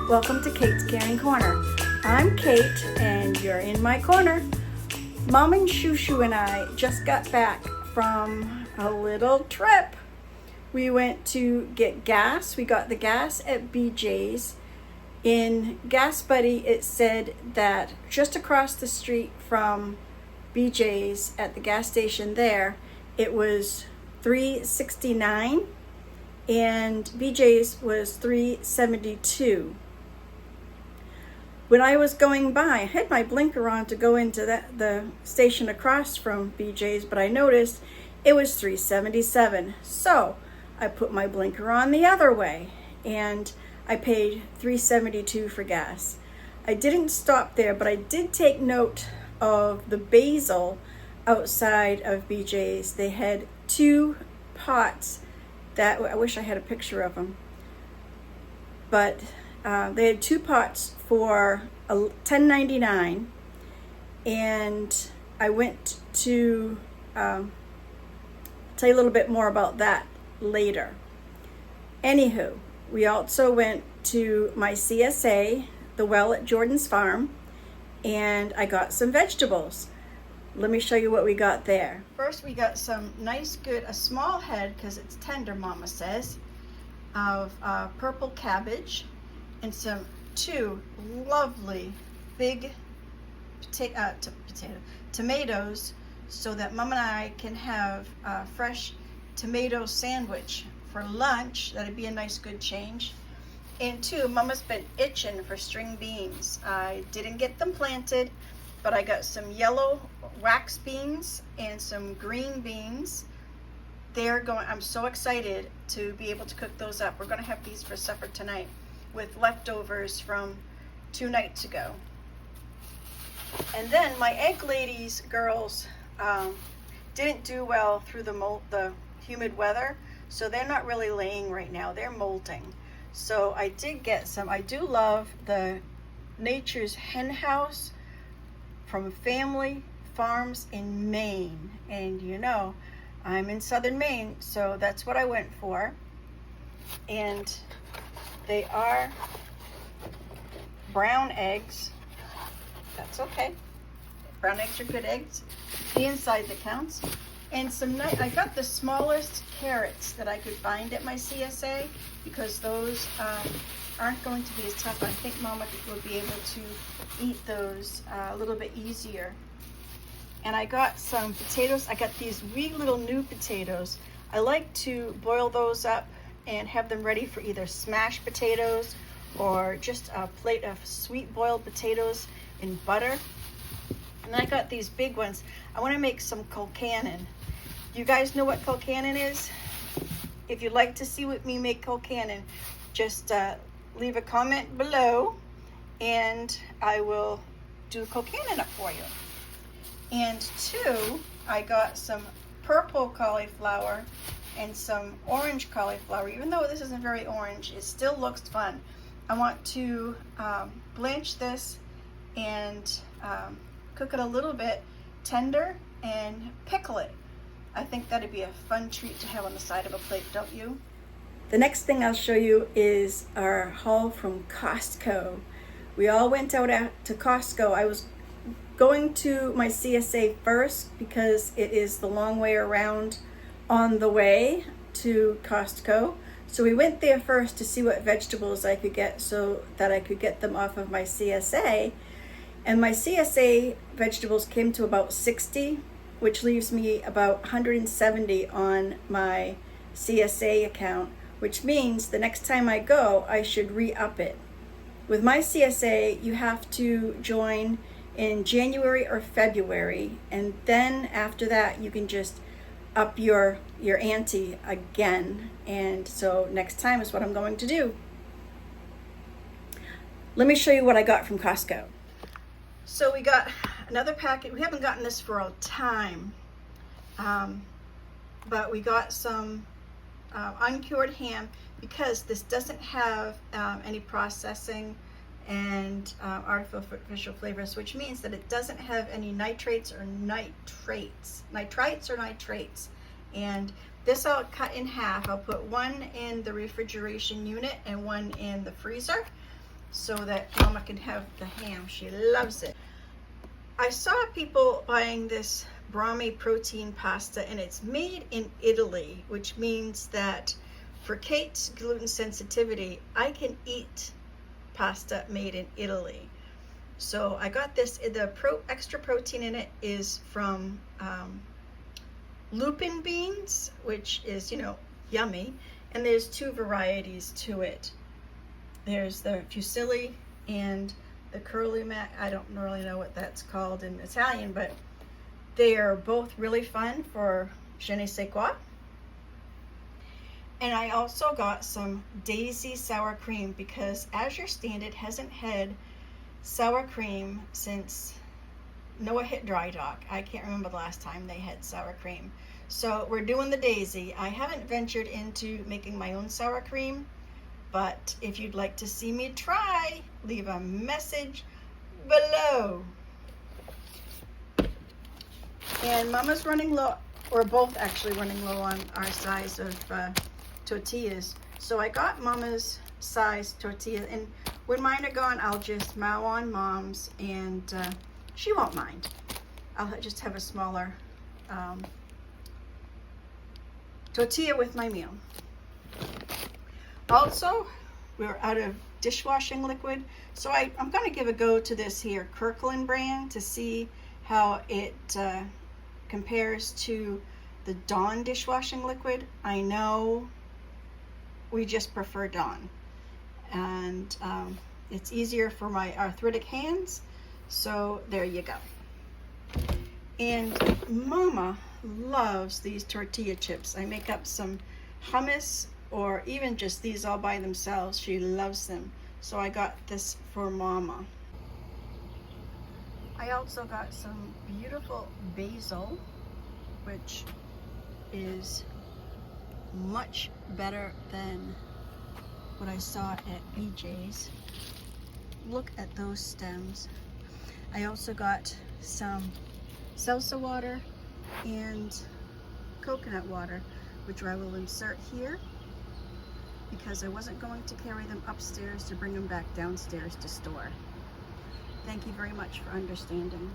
Welcome to Kate's Caring Corner. I'm Kate and you're in my corner. Mom and Shushu and I just got back from a little trip. We went to get gas. We got the gas at BJ's. In Gas Buddy, it said that just across the street from BJ's at the gas station there, it was $3.69 and BJ's was $3.72. When I was going by, I had my blinker on to go into the station across from BJ's, but I noticed it was $3.77. So I put my blinker on the other way and I paid $3.72 for gas. I didn't stop there, but I did take note of the basil outside of BJ's. They had two pots that, I wish I had a picture of them, but they had two pots for $10.99, and I went to tell you a little bit more about that later. Anywho, we also went to my CSA, the well at Jordan's Farm, and I got some vegetables. Let me show you what we got there. First, we got some nice, good, a small head, because it's tender, Mama says, of purple cabbage, and two lovely big tomatoes, so that Mom and I can have a fresh tomato sandwich for lunch. That'd be a nice good change. And two, Mama's been itching for string beans. I didn't get them planted, but I got some yellow wax beans and some green beans. I'm so excited to be able to cook those up. We're gonna have these for supper tonight with leftovers from 2 nights ago. And then my egg ladies girls didn't do well through the humid weather, so they're not really laying right now. They're molting. So I did get some. I do love the Nature's Hen House from Family Farms in Maine, and you know I'm in southern Maine, so that's what I went for. And they are brown eggs. That's okay. Brown eggs are good eggs. The inside that counts. And I got the smallest carrots that I could find at my CSA, because those aren't going to be as tough. I think Mama will be able to eat those a little bit easier. And I got some potatoes. I got these wee little new potatoes. I like to boil those up and have them ready for either smashed potatoes or just a plate of sweet boiled potatoes in butter. And then I got these big ones. I want to make some colcannon. You guys know what colcannon is? If you'd like to see me make colcannon, just leave a comment below and I will do colcannon up for you. And two, I got some purple cauliflower and some orange cauliflower. Even though this isn't very orange, it still looks fun. I want to blanch this and cook it a little bit tender and pickle it. I think that'd be a fun treat to have on the side of a plate, don't you? The next thing I'll show you is our haul from Costco. We all went out to Costco. I was going to my CSA first because it is the long way around on the way to Costco. So we went there first to see what vegetables I could get so that I could get them off of my CSA. And my CSA vegetables came to about 60, which leaves me about 170 on my CSA account, which means the next time I go, I should re-up it. With my CSA, you have to join in January or February, and then after that, you can just up your ante again. And so next time is what I'm going to do. Let me show you what I got from Costco. So we got another packet. We haven't gotten this for a time, but we got some uncured ham, because this doesn't have any processing and artificial flavors, which means that it doesn't have any nitrites. And this I'll cut in half. I'll put one in the refrigeration unit and one in the freezer. so that Mama can have the ham. She loves it. I saw people buying this brahmi protein pasta, and it's made in Italy, which means that for Kate's gluten sensitivity, I can eat pasta made in Italy. So I got this. The extra protein in it is from lupin beans, which is, yummy. And there's two varieties to it. There's the fusilli and the curly mac. I don't really know what that's called in Italian, but they are both really fun for je ne sais quoi. And I also got some Daisy sour cream because Azure Standard hasn't had sour cream since Noah hit dry dock. I can't remember the last time they had sour cream. So we're doing the Daisy. I haven't ventured into making my own sour cream, but if you'd like to see me try, leave a message below. And Mama's running low. We're both actually running low on our size of tortillas. So I got Mama's size tortilla, and when mine are gone, I'll just mow on Mom's, and she won't mind. I'll just have a smaller tortilla with my meal. Also, we're out of dishwashing liquid, so I'm going to give a go to this here Kirkland brand to see how it compares to the Dawn dishwashing liquid. I know we just prefer Dawn, and it's easier for my arthritic hands, so there you go. And Mama loves these tortilla chips. I make up some hummus or even just these all by themselves. She loves them, so I got this for Mama. I also got some beautiful basil, which is much better than what I saw at BJ's. Look at those stems. I also got some salsa water and coconut water, which I will insert here because I wasn't going to carry them upstairs to bring them back downstairs to store. Thank you very much for understanding.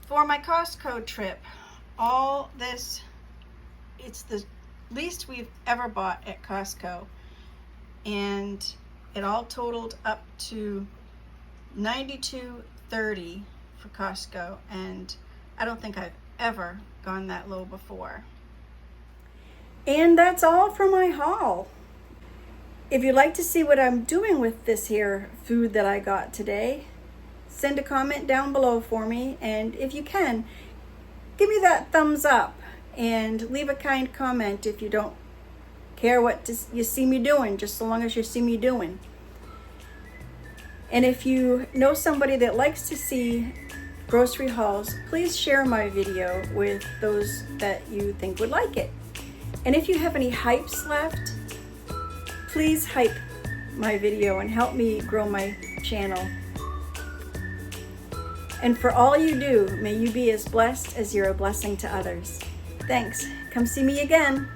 For my Costco trip, all this, it's the least we've ever bought at Costco, and it all totaled up to $92.30 for Costco, and I don't think I've ever gone that low before. And that's all for my haul. If you'd like to see what I'm doing with this here food that I got today, send a comment down below for me, and if you can, give me that thumbs up and leave a kind comment if you don't care what you see me doing, just so long as you see me doing. And if you know somebody that likes to see grocery hauls, please share my video with those that you think would like it. And if you have any hypes left, please hype my video and help me grow my channel. And for all you do, may you be as blessed as you're a blessing to others. Thanks. Come see me again.